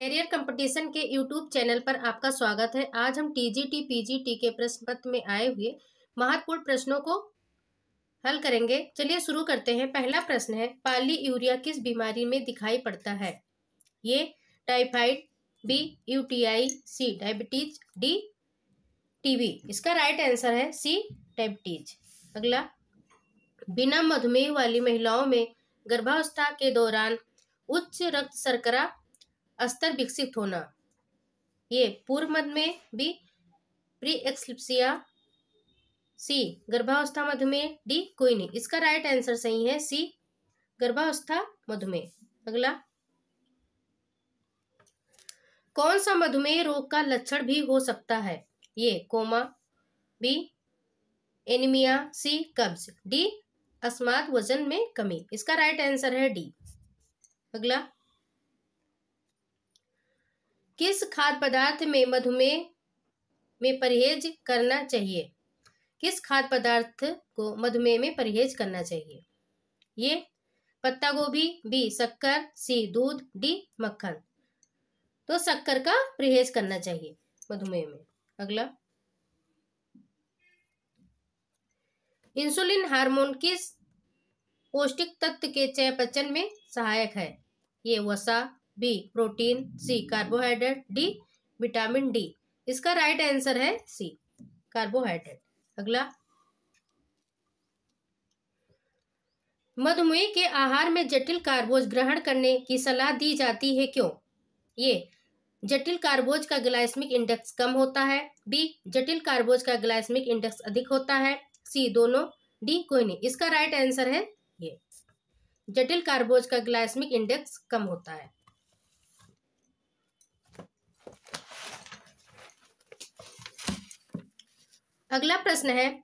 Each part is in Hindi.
कैरियर कंपटीशन के यूट्यूब चैनल पर आपका स्वागत है। आज हम टीजीटी पीजीटी के प्रश्न पत्र में आए हुए महत्वपूर्ण प्रश्नों को हल करेंगे। चलिए शुरू करते हैं। पहला प्रश्न है, पॉलीयूरिया किस बीमारी में दिखाई पड़ता है? ये टाइफाइड, बी यूटीआई, सी डायबिटीज, डी टीबी। इसका राइट आंसर है सी डायबिटीज। अगला, बिना मधुमेह वाली महिलाओं में गर्भावस्था के दौरान उच्च रक्त शर्करा स्तर विकसित होना। ये पूर्व मधुमेह, बी प्री एक्लिप्सिया, सी गर्भावस्था मधुमेह, डी कोई नहीं। इसका राइट आंसर सही है सी गर्भावस्था मधुमेह। अगला, कौन सा मधुमेह रोग का लक्षण भी हो सकता है? ये कोमा, बी एनीमिया, सी कब्ज, डी अस्मात वजन में कमी। इसका राइट आंसर है डी। अगला, किस खाद्य पदार्थ में मधुमेह में परहेज करना चाहिए? किस खाद्य पदार्थ को मधुमेह में परहेज करना चाहिए? ये पत्ता गोभी, बी शक्कर, सी दूध, डी मक्खन। तो शक्कर का परहेज करना चाहिए मधुमेह में। अगला, इंसुलिन हार्मोन किस पौष्टिक तत्व के चयापचय में सहायक है? ये वसा, बी प्रोटीन, सी कार्बोहाइड्रेट, डी विटामिन डी। इसका राइट आंसर है सी कार्बोहाइड्रेट। अगला, मधुमेह के आहार में जटिल कार्बोज ग्रहण करने की सलाह दी जाती है, क्यों? ये जटिल कार्बोज का ग्लाइसेमिक इंडेक्स कम होता है, बी जटिल कार्बोज का ग्लाइसेमिक इंडेक्स अधिक होता है, सी दोनों, डी कोई नहीं। इसका राइट आंसर है ये जटिल कार्बोज का ग्लाइसेमिक इंडेक्स कम होता है। अगला प्रश्न है,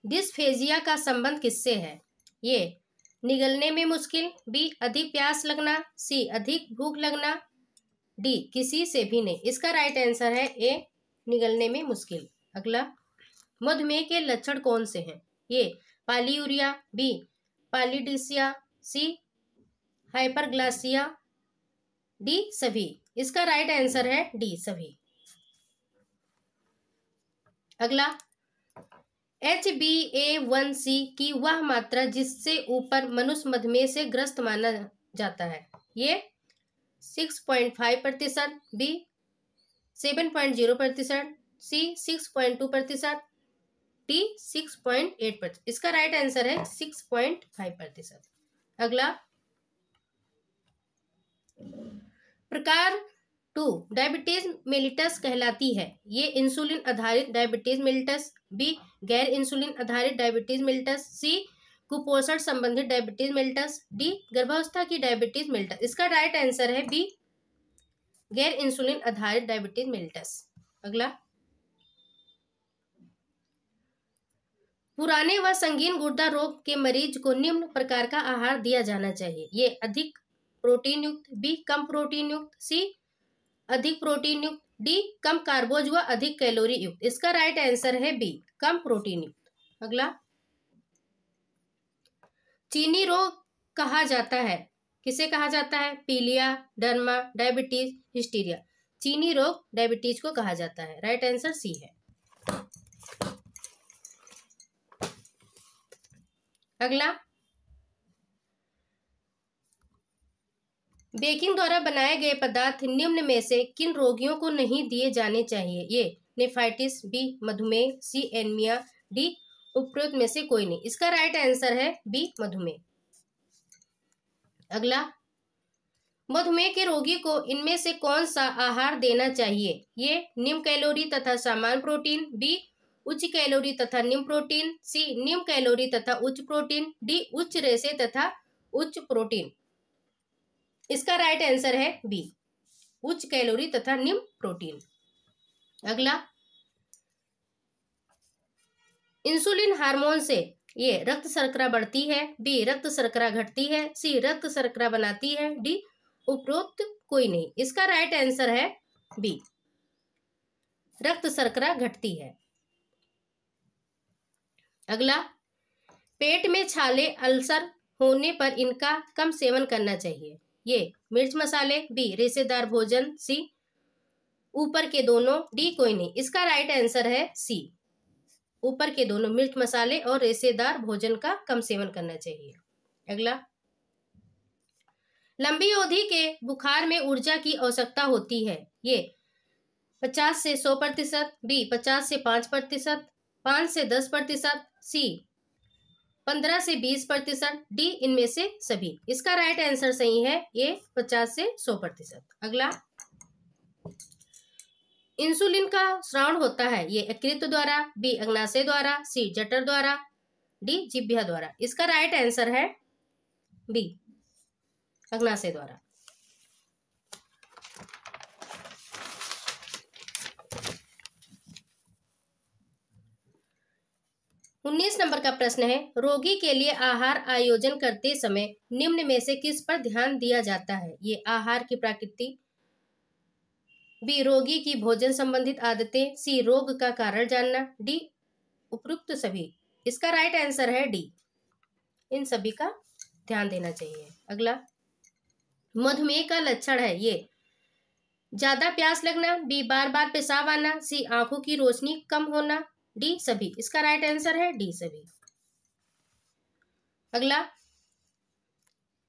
डिस्फेजिया का संबंध किससे है? ये निगलने में मुश्किल, बी अधिक प्यास लगना, सी अधिक भूख लगना, डी किसी से भी नहीं। इसका राइट आंसर है ए निगलने में मुश्किल। अगला, मधुमेह के लक्षण कौन से हैं? ये पॉलीयूरिया, बी पॉलीडिसिया, सी हाइपरग्लासिया, डी सभी। इसका राइट आंसर है डी सभी। अगला, HbA1c की वह मात्रा जिससे ऊपर मनुष्य मधुमेह से ग्रस्त माना जाता है। ये 6.5%, बी 7.0%, सी 6.2%, डी 6.8%। इसका राइट आंसर है 6.5%। अगला, प्रकार 2 डायबिटीज मेलिटस कहलाती है। ये इंसुलिन आधारित डायबिटीज मेलिटस, बी गैर इंसुलिन आधारित डायबिटीज मेलिटस, सी कुपोषण संबंधित डायबिटीज मेलिटस, डी गर्भावस्था की डायबिटीज मेलिटस। इसका राइट आंसर है बी गैर इंसुलिन आधारित डायबिटीज मेलिटस। अगला, पुराने व संगीन गुर्दा रोग के मरीज को निम्न प्रकार का आहार दिया जाना चाहिए। ये अधिक प्रोटीन युक्त, बी कम प्रोटीन युक्त, सी अधिक प्रोटीन युक्त, डी कम कार्बोज व अधिक कैलोरी युक्त। इसका राइट आंसर है बी कम प्रोटीन युक्त। अगला, चीनी रोग कहा जाता है, किसे कहा जाता है? पीलिया, डर्मा, डायबिटीज, हिस्टीरिया। चीनी रोग डायबिटीज को कहा जाता है। राइट आंसर सी है। अगला, बेकिंग द्वारा बनाए गए पदार्थ निम्न में से किन रोगियों को नहीं दिए जाने चाहिए? ये नेफ्राइटिस, बी मधुमेह, सी एनीमिया, डी उपरोक्त में से कोई नहीं। इसका राइट आंसर है बी मधुमेह। अगला, मधुमेह के रोगी को इनमें से कौन सा आहार देना चाहिए? ये निम्न कैलोरी तथा सामान्य प्रोटीन, बी उच्च कैलोरी तथा निम्न प्रोटीन, सी निम्न कैलोरी तथा उच्च प्रोटीन, डी उच्च रेशे तथा उच्च प्रोटीन। इसका राइट आंसर है बी उच्च कैलोरी तथा निम्न प्रोटीन। अगला, इंसुलिन हार्मोन से ये रक्त शर्करा बढ़ती है, बी रक्त शर्करा घटती है, सी रक्त शर्करा बनाती है, डी उपरोक्त कोई नहीं। इसका राइट आंसर है बी रक्त शर्करा घटती है। अगला, पेट में छाले अल्सर होने पर इनका कम सेवन करना चाहिए। ये मिर्च मसाले, बी रेशेदार भोजन, सी ऊपर के दोनों, डी कोई नहीं। इसका राइट आंसर है सी ऊपर के दोनों, मिर्च मसाले और रेशेदार भोजन का कम सेवन करना चाहिए। अगला, लंबी अवधि के बुखार में ऊर्जा की आवश्यकता होती है। ये 50 से 100%, बी 50 से 5%, 5 से 10%, सी 15 से 20%, डी इनमें से सभी। इसका राइट आंसर सही है ये 50 से 100%। अगला, इंसुलिन का स्राव होता है, ये यकृत द्वारा, बी अग्नाशय द्वारा, सी जठर द्वारा, डी जिह्वा द्वारा। इसका राइट आंसर है बी अग्नाशय द्वारा। उन्नीस नंबर का प्रश्न है, रोगी के लिए आहार आयोजन करते समय निम्न में से किस पर ध्यान दिया जाता है? ये आहार की प्रकृति, बी रोगी की भोजन संबंधित आदतें, सी रोग का कारण जानना, डी उपरोक्त सभी। इसका राइट आंसर है डी, इन सभी का ध्यान देना चाहिए। अगला, मधुमेह का लक्षण है, ये ज्यादा प्यास लगना, बी बार बार पेशाब आना, सी आंखों की रोशनी कम होना, डी सभी। इसका राइट आंसर है डी सभी। अगला,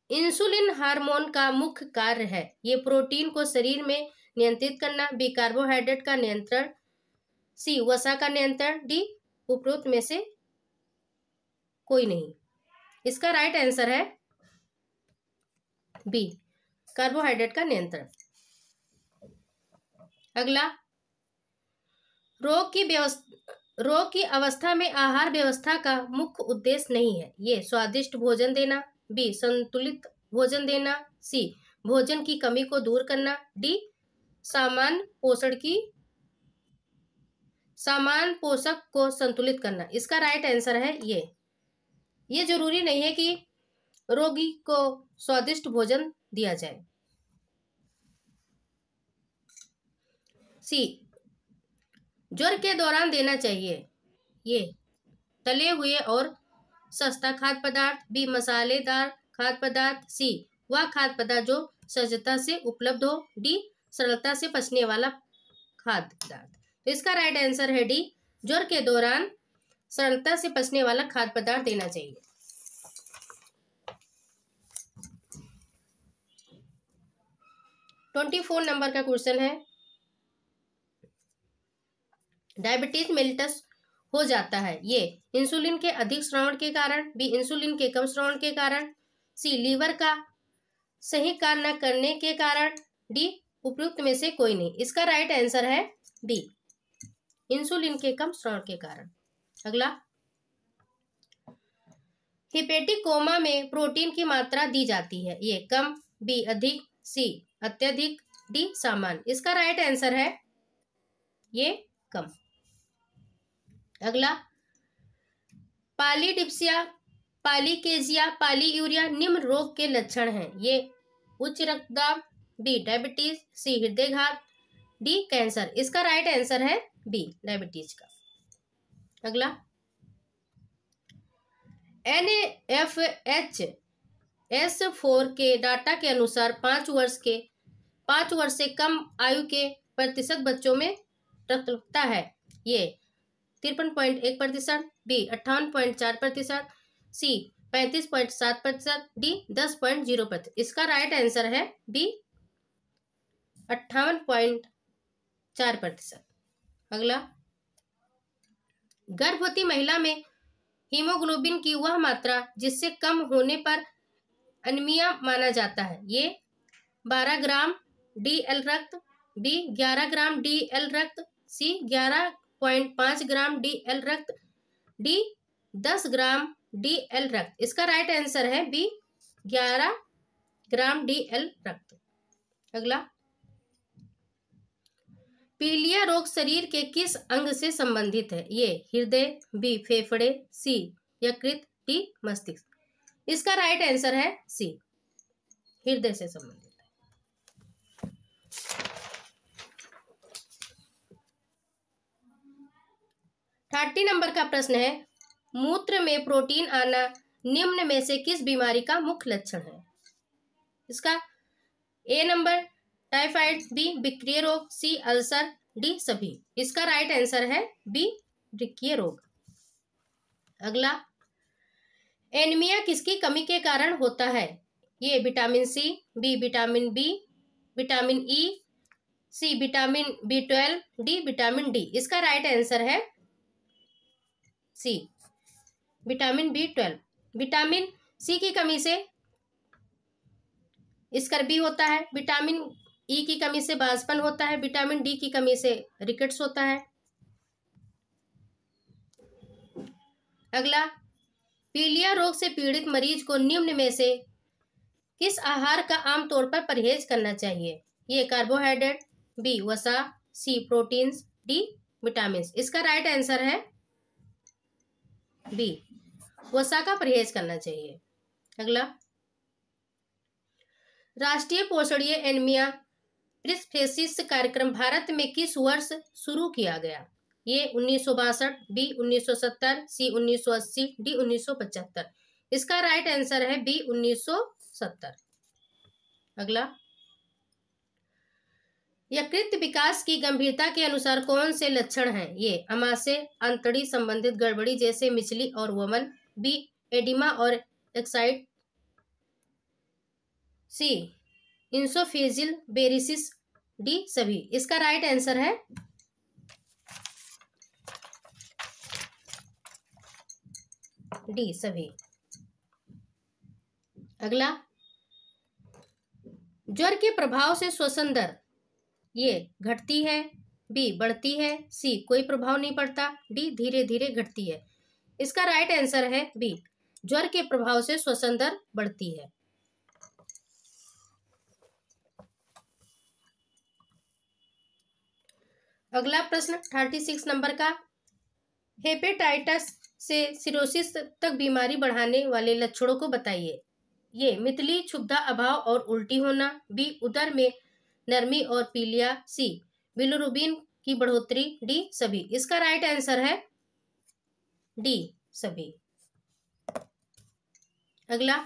इंसुलिन हार्मोन का मुख्य कार्य है, ये प्रोटीन को शरीर में नियंत्रित करना, बी कार्बोहाइड्रेट का नियंत्रण, सी वसा का नियंत्रण, डी उपरोक्त में से कोई नहीं। इसका राइट आंसर है बी कार्बोहाइड्रेट का नियंत्रण। अगला, रोग की अवस्था में आहार व्यवस्था का मुख्य उद्देश्य नहीं है, ये स्वादिष्ट भोजन देना, बी संतुलित भोजन देना, सी भोजन की कमी को दूर करना, डी सामान्य पोषक को संतुलित करना। इसका राइट आंसर है ये जरूरी नहीं है कि रोगी को स्वादिष्ट भोजन दिया जाए। सी ज्वर के दौरान देना चाहिए, ये तले हुए और सस्ता खाद्य पदार्थ, बी मसालेदार खाद्य पदार्थ, सी वह खाद्य पदार्थ जो सहजता से उपलब्ध हो, डी सरलता से पचने वाला खाद्य पदार्थ। तो इसका राइट आंसर है डी, ज्वर के दौरान सरलता से पचने वाला खाद्य पदार्थ देना चाहिए। ट्वेंटी 24 नंबर का क्वेश्चन है, डायबिटीज मेलिटस हो जाता है, ये इंसुलिन के अधिक स्रावण के कारण, बी इंसुलिन के कम स्रावण के कारण, सी लीवर का सही कार्य न करने के कारण, डी उपयुक्त में से कोई नहीं। इसका राइट आंसर है बी इंसुलिन के कम स्रावण के कारण। अगला, हिपेटिक कोमा में प्रोटीन की मात्रा दी जाती है, ये कम, बी अधिक, सी अत्यधिक, डी सामान्य। इसका राइट आंसर है ये कम। अगला, पॉलीडिप्सिया, पॉलीकेजिया, पॉलीयूरिया निम्न रोग के लक्षण हैं, ये उच्च रक्तदाब, बी डायबिटीज, सी हृदयघात, डी कैंसर। इसका राइट आंसर है बी डायबिटीज का। अगला, NFHS4 के डाटा के अनुसार 5 वर्ष से कम आयु के प्रतिशत बच्चों में रक्तअल्पता है, ये 53.1%, बी 58.4%, सी 35.7%, डी 10.0%। इसका राइट आंसर है बी 58.4%। अगला, गर्भवती महिला में हीमोग्लोबिन की वह मात्रा जिससे कम होने पर अनीमिया माना जाता है, ये 12 ग्राम DL रक्त, बी 11 ग्राम DL रक्त, सी 11.5 ग्राम DL रक्त, डी 10 ग्राम DL रक्त। इसका राइट आंसर है बी 11 ग्राम DL रक्त। अगला, पीलिया रोग शरीर के किस अंग से संबंधित है, ये हृदय, बी फेफड़े, सी यकृत, डी मस्तिष्क। इसका राइट आंसर है सी हृदय से संबंधित है। 30 नंबर का प्रश्न है, मूत्र में प्रोटीन आना निम्न में से किस बीमारी का मुख्य लक्षण है? इसका ए नंबर टाइफाइड, बी वृक्कीय रोग, सी अल्सर, डी सभी। इसका राइट आंसर है बी वृक्कीय रोग। अगला, एनीमिया किसकी कमी के कारण होता है? A vitamin C, B vitamin B, vitamin E, C vitamin B12, D vitamin D. इसका राइट आंसर है C vitamin B12। Vitamin C की कमी से स्कर्वी होता है, विटामिन ई की कमी से बांझपन होता है, विटामिन डी की कमी से रिकेट्स होता है। अगला, पीलिया रोग से पीड़ित मरीज को निम्न में से किस आहार का आमतौर पर परहेज करना चाहिए? ये कार्बोहाइड्रेट, बी वसा, सी प्रोटीन्स, डी विटामिन। इसका राइट आंसर है बी वसा का परहेज करना चाहिए। अगला, राष्ट्रीय पोषणीय एनीमिया प्रिस्फेसिस कार्यक्रम भारत में किस वर्ष शुरू किया गया? ये 1962, बी 1970, सी 1980, डी 1975। इसका राइट आंसर है बी 1970। अगला, यकृत विकास की गंभीरता के अनुसार कौन से लक्षण हैं? ये अमाशय, अंतड़ी संबंधित गड़बड़ी जैसे मिचली और वमन, बी एडिमा और एक्साइट, सी इंसोफेजियल बेरिसिस, डी सभी। इसका राइट आंसर है डी सभी। अगला, ज्वर के प्रभाव से श्वसन दर ये घटती है, बी बढ़ती है, सी कोई प्रभाव नहीं पड़ता, डी धीरे धीरे घटती है। इसका राइट आंसर है बी ज्वर के प्रभाव से श्वसन दर बढ़ती है। अगला प्रश्न 36 नंबर का, हेपेटाइटिस से सिरोसिस तक बीमारी बढ़ाने वाले लक्षणों को बताइए। ये मितली, क्षुब्धा अभाव और उल्टी होना, बी उदर में नरमी और पीलिया, सी बिलिरुबिन की बढ़ोतरी, डी सभी। इसका राइट आंसर है डी सभी। अगला,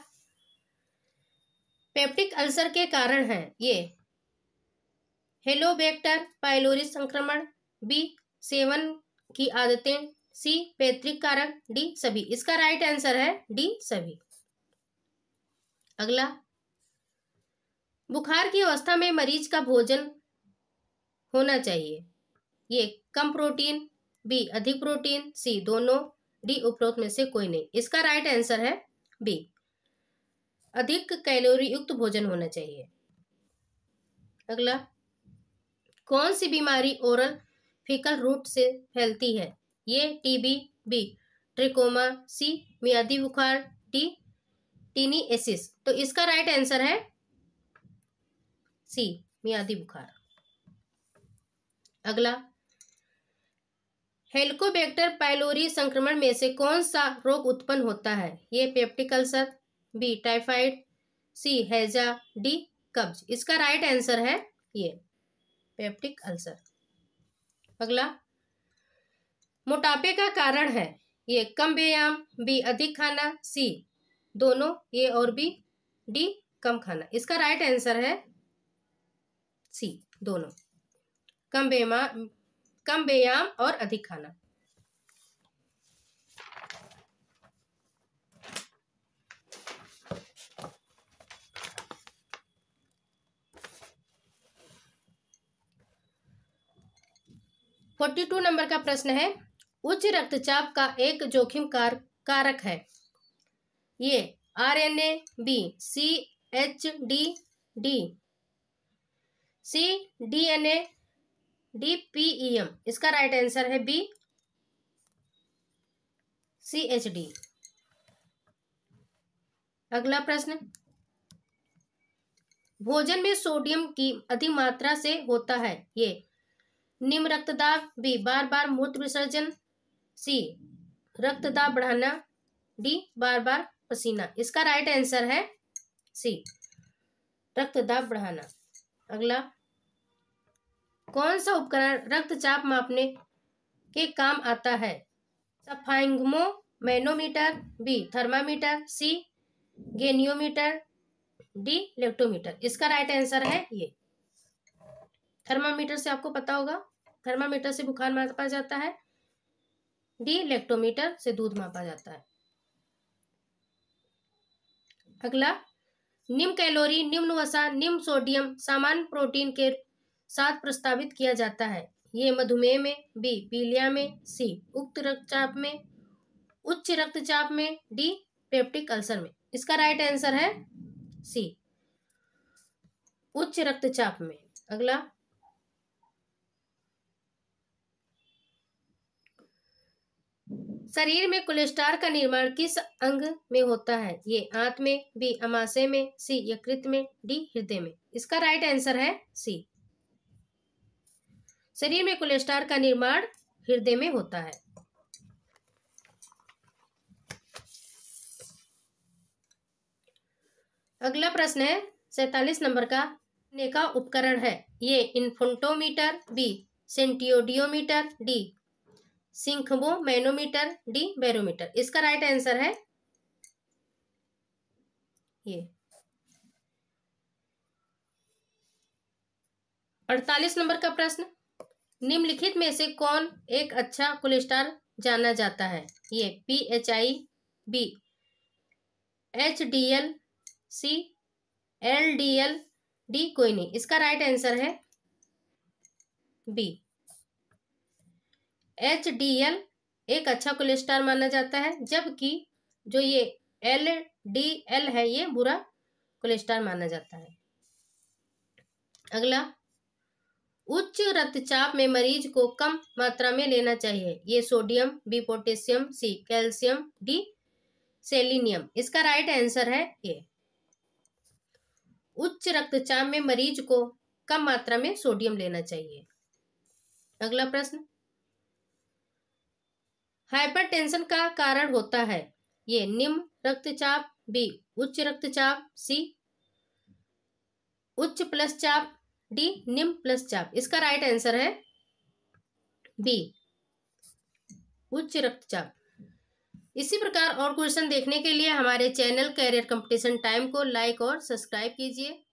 पेप्टिक अल्सर के कारण है ये हेलोबैक्टर पाइलोरी संक्रमण, बी सेवन की आदतें, सी पैतृक कारक, डी सभी। इसका राइट आंसर है डी सभी। अगला, बुखार की अवस्था में मरीज का भोजन होना चाहिए। ये कम प्रोटीन, बी अधिक प्रोटीन, सी दोनों, डी उपरोक्त में से कोई नहीं। इसका राइट आंसर है बी अधिक कैलोरी युक्त भोजन होना चाहिए। अगला, कौन सी बीमारी ओरल फीकल रूट से फैलती है? ये टीबी, बी ट्रिकोमा, सी मियादी बुखार, डी टीनिएसिस। तो इसका राइट आंसर है सी मियादी बुखार। अगला, हेलिकोबैक्टर पाइलोरी संक्रमण में से कौन सा रोग उत्पन्न होता है? ये पेप्टिक अल्सर, बी टाइफाइड, सी हैजा, डी कब्ज। इसका राइट आंसर है ये पेप्टिक अल्सर। अगला, मोटापे का कारण है ये कम व्यायाम, बी अधिक खाना, सी दोनों, ए और बी, डी कम खाना। इसका राइट आंसर है सी दोनों, कम व्यायाम और अधिक खाना। फोर्टी 42 नंबर का प्रश्न है, उच्च रक्तचाप का एक जोखिम कारक है। A RNA, B CHD, D C DNA, D PEM। इसका राइट आंसर है बी CHD। अगला प्रश्न, भोजन में सोडियम की अधिक मात्रा से होता है ये निम्न रक्तदाब, बी बार बार मूत्र विसर्जन, सी रक्तदाब बढ़ाना, डी बार बार पसीना। इसका राइट आंसर है सी रक्तदाब बढ़ाना। अगला, कौन सा उपकरण रक्तचाप मापने के काम आता है? सफाइंगमो मैनोमीटर, बी थर्मामीटर, सी गेनियोमीटर, डी लेक्टोमीटर। इसका राइट आंसर है ये। थर्मामीटर से आपको पता होगा, थर्मामीटर से बुखार मापा जाता है, डी लेक्टोमीटर से दूध मापा जाता है। अगला, निम्न कैलोरी, निम्न वसा, निम्न सोडियम सामान्य प्रोटीन के साथ प्रस्तावित किया जाता है। ये मधुमेह में, बी पीलिया में, सी उच्च रक्तचाप में, उच्च रक्तचाप में, डी पेप्टिक अल्सर में। इसका राइट आंसर है सी, उच्च रक्तचाप में। अगला, शरीर में कोलेस्ट्रॉल का निर्माण किस अंग में होता है? ये आंत में, बी अमाशय में, सी यकृत में, डी हृदय में। इसका राइट आंसर है सी, शरीर में कोलेस्ट्रॉल का निर्माण हृदय में होता है। अगला प्रश्न है 47 नंबर का उपकरण है। ये इन्फेंटोमीटर, बी सेंटियोडियोमीटर, डी सिंथमोमैनोमीटर, डी बैरोमीटर। इसका राइट आंसर है ये। 48 नंबर का प्रश्न, निम्नलिखित में से कौन एक अच्छा कोलेस्ट्रॉल जाना जाता है? ये PHI, बी HDL, सी LDL, डी कोई नहीं। इसका राइट आंसर है बी HDL एक अच्छा कोलेस्ट्रॉल माना जाता है, जबकि जो ये LDL है ये बुरा कोलेस्ट्रॉल माना जाता है। अगला, उच्च रक्तचाप में मरीज को कम मात्रा में लेना चाहिए। A sodium, B potassium, C calcium, D selenium. इसका राइट आंसर है ये। उच्च रक्तचाप में मरीज को कम मात्रा में सोडियम लेना चाहिए। अगला प्रश्न, हाइपरटेंशन का कारण होता है। ये निम्न रक्तचाप, बी उच्च रक्तचाप, सी उच्च प्लस चाप, डी निम्न प्लस चाप। इसका राइट आंसर है बी उच्च रक्तचाप। इसी प्रकार और क्वेश्चन देखने के लिए हमारे चैनल कैरियर कंपटीशन टाइम को लाइक और सब्सक्राइब कीजिए।